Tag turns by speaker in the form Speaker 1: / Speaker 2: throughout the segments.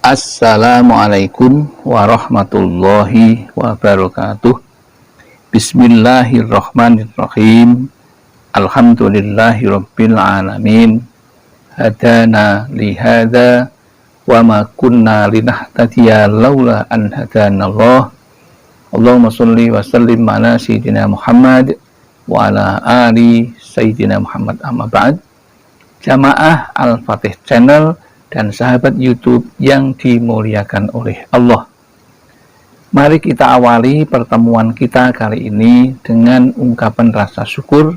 Speaker 1: Assalamualaikum warahmatullahi wabarakatuh. Bismillahirrahmanirrahim. Alhamdulillahirabbil alamin. Hadana lihada wa ma kunna linahtadiya laula an hadanallah. Allahumma sholli wa sallim ala sayyidina Muhammad wa ala ali sayyidina Muhammad, amma ba'd. Jamaah Al-Fatih Channel dan sahabat YouTube yang dimuliakan oleh Allah. Mari kita awali pertemuan kita kali ini dengan ungkapan rasa syukur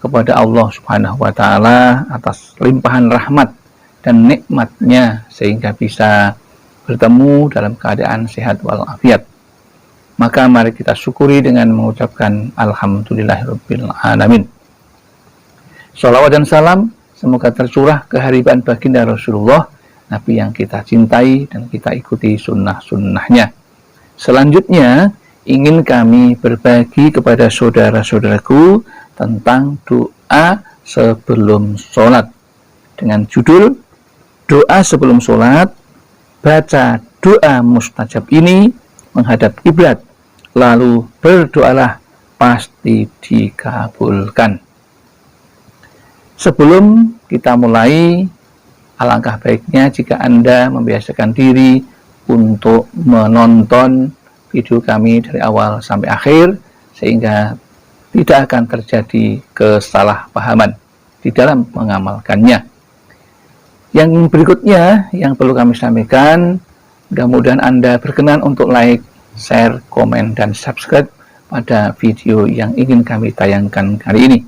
Speaker 1: kepada Allah Subhanahu wa Ta'ala atas limpahan rahmat dan nikmatnya sehingga bisa bertemu dalam keadaan sehat walafiat. Maka mari kita syukuri dengan mengucapkan Alhamdulillahirabbil alamin. Shalawat dan salam semoga tercurah keharibaan baginda Rasulullah, Nabi yang kita cintai dan kita ikuti sunnah-sunnahnya. Selanjutnya, ingin kami berbagi kepada saudara-saudaraku tentang doa sebelum sholat. Dengan judul, doa sebelum sholat, baca doa mustajab ini menghadap kiblat, lalu berdoalah pasti dikabulkan. Sebelum kita mulai, alangkah baiknya jika Anda membiasakan diri untuk menonton video kami dari awal sampai akhir, sehingga tidak akan terjadi kesalahpahaman di dalam mengamalkannya. Yang berikutnya yang perlu kami sampaikan, mudah-mudahan Anda berkenan untuk like, share, komen, dan subscribe pada video yang ingin kami tayangkan kali ini.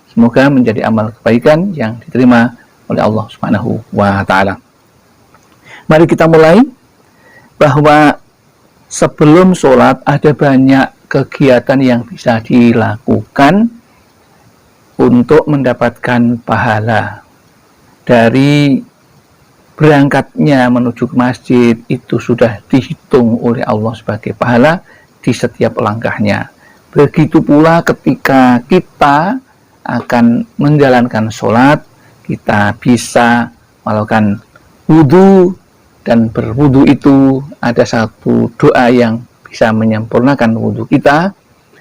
Speaker 1: Semoga menjadi amal kebaikan yang diterima oleh Allah Subhanahu wa Ta'ala. Mari kita mulai, bahwa sebelum sholat ada banyak kegiatan yang bisa dilakukan untuk mendapatkan pahala. Dari berangkatnya menuju ke masjid itu sudah dihitung oleh Allah sebagai pahala di setiap langkahnya. Begitu pula ketika kita akan menjalankan sholat, kita bisa melakukan wudhu, dan berwudhu itu ada satu doa yang bisa menyempurnakan wudhu kita.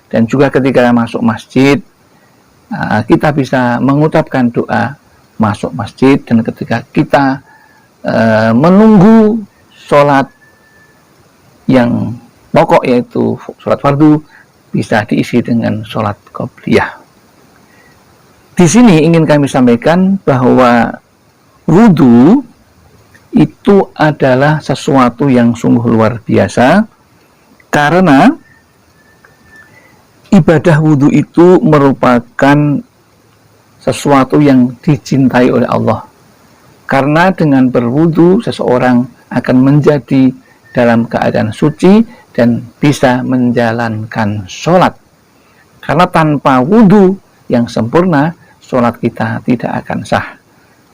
Speaker 1: Dan juga ketika masuk masjid, kita bisa mengucapkan doa masuk masjid. Dan ketika kita menunggu sholat yang pokok yaitu sholat fardu, bisa diisi dengan sholat qobliyah. Di sini ingin kami sampaikan bahwa wudhu itu adalah sesuatu yang sungguh luar biasa, karena ibadah wudhu itu merupakan sesuatu yang dicintai oleh Allah. Karena dengan berwudhu seseorang akan menjadi dalam keadaan suci dan bisa menjalankan sholat. Karena tanpa wudhu yang sempurna, sholat kita tidak akan sah.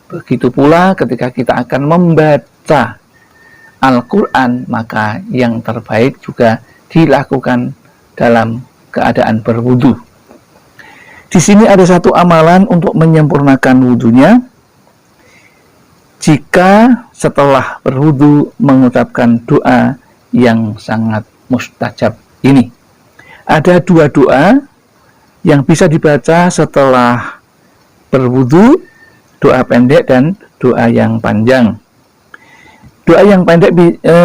Speaker 1: Begitu pula ketika kita akan membaca Al-Quran, maka yang terbaik juga dilakukan dalam keadaan berwudu. Di sini ada satu amalan untuk menyempurnakan wudunya. Jika setelah berwudu mengucapkan doa yang sangat mustajab ini. Ada dua doa yang bisa dibaca setelah berwudu, doa pendek dan doa yang panjang. Doa yang pendek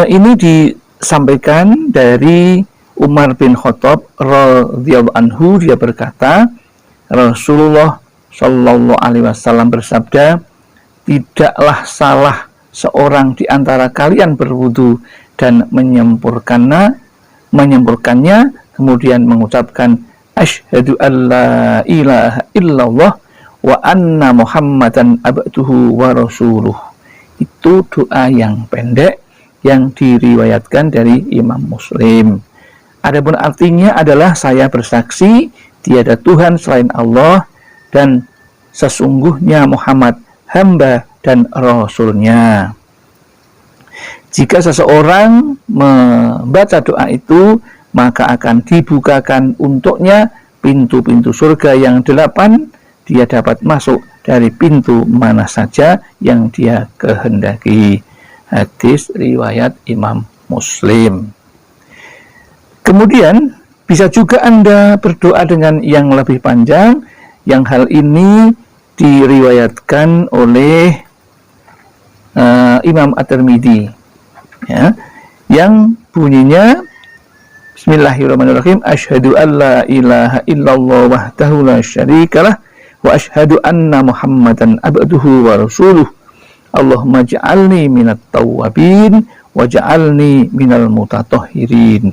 Speaker 1: ini disampaikan dari Umar bin Khattab radhiyallahu anhu. Dia berkata, Rasulullah Shallallahu alaihi wasallam bersabda, tidaklah salah seorang di antara kalian berwudu dan menyempurkannya, kemudian mengucapkan asyhadu alla ilaha illallah wa anna muhammadan abduhu wa rasuluh. Itu doa yang pendek yang diriwayatkan dari Imam Muslim. Adapun artinya adalah, saya bersaksi tiada Tuhan selain Allah dan sesungguhnya Muhammad hamba dan Rasulnya. Jika seseorang membaca doa itu, maka akan dibukakan untuknya pintu-pintu surga yang 8. Dia dapat masuk dari pintu mana saja yang dia kehendaki. Hadis riwayat Imam Muslim. Kemudian bisa juga Anda berdoa dengan yang lebih panjang, yang hal ini diriwayatkan oleh Imam At-Tirmidzi, ya, yang bunyinya Bismillahirrahmanirrahim, asyhadu an la ilaha illallah wahdahu la syarikalah wa asyhadu anna Muhammadan abduhu wa rasuluh. Allahumma ja'alni minat tawwabin wa ja'alni minal mutatahhirin.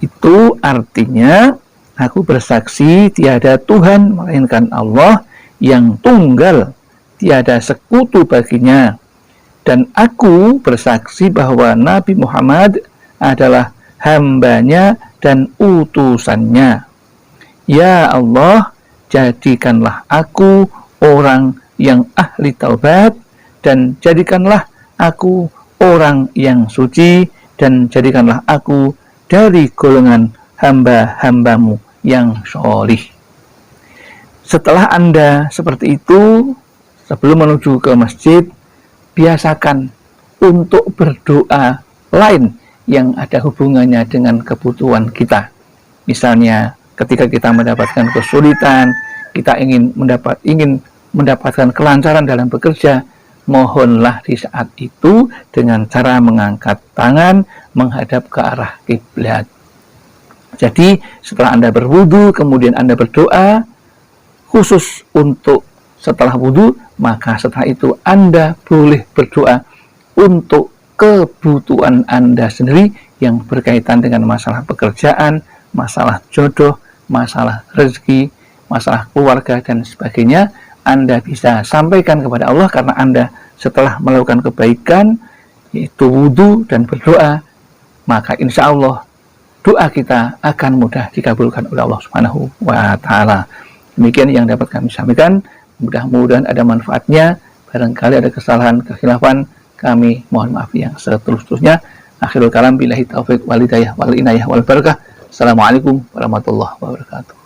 Speaker 1: Itu artinya aku bersaksi tiada Tuhan melainkan Allah yang tunggal, tiada sekutu baginya, dan aku bersaksi bahwa Nabi Muhammad adalah hambanya dan utusannya. Ya Allah, jadikanlah aku orang yang ahli taubat, dan jadikanlah aku orang yang suci, dan jadikanlah aku dari golongan hamba-hambamu yang sholih. Setelah Anda seperti itu, sebelum menuju ke masjid, biasakan untuk berdoa lain yang ada hubungannya dengan kebutuhan kita. Misalnya ketika kita mendapatkan kesulitan, kita ingin mendapatkan kelancaran dalam bekerja, mohonlah di saat itu dengan cara mengangkat tangan menghadap ke arah kiblat. Jadi setelah Anda berwudu, kemudian Anda berdoa khusus untuk setelah wudu, maka setelah itu Anda boleh berdoa untuk kebutuhan Anda sendiri yang berkaitan dengan masalah pekerjaan, masalah jodoh, masalah rezeki, masalah keluarga, dan sebagainya. Anda bisa sampaikan kepada Allah karena Anda setelah melakukan kebaikan, yaitu wudu dan berdoa, maka insya Allah doa kita akan mudah dikabulkan oleh Allah Subhanahu wa Ta'ala. Demikian yang dapat kami sampaikan. Mudah-mudahan ada manfaatnya. Barangkali ada kesalahan, kekhilafan, kami mohon maaf yang setulus-tulusnya. Akhirul kalam, billahi taufiq wal hidayah wal inayah wal barakah. Assalamualaikum warahmatullahi wabarakatuh.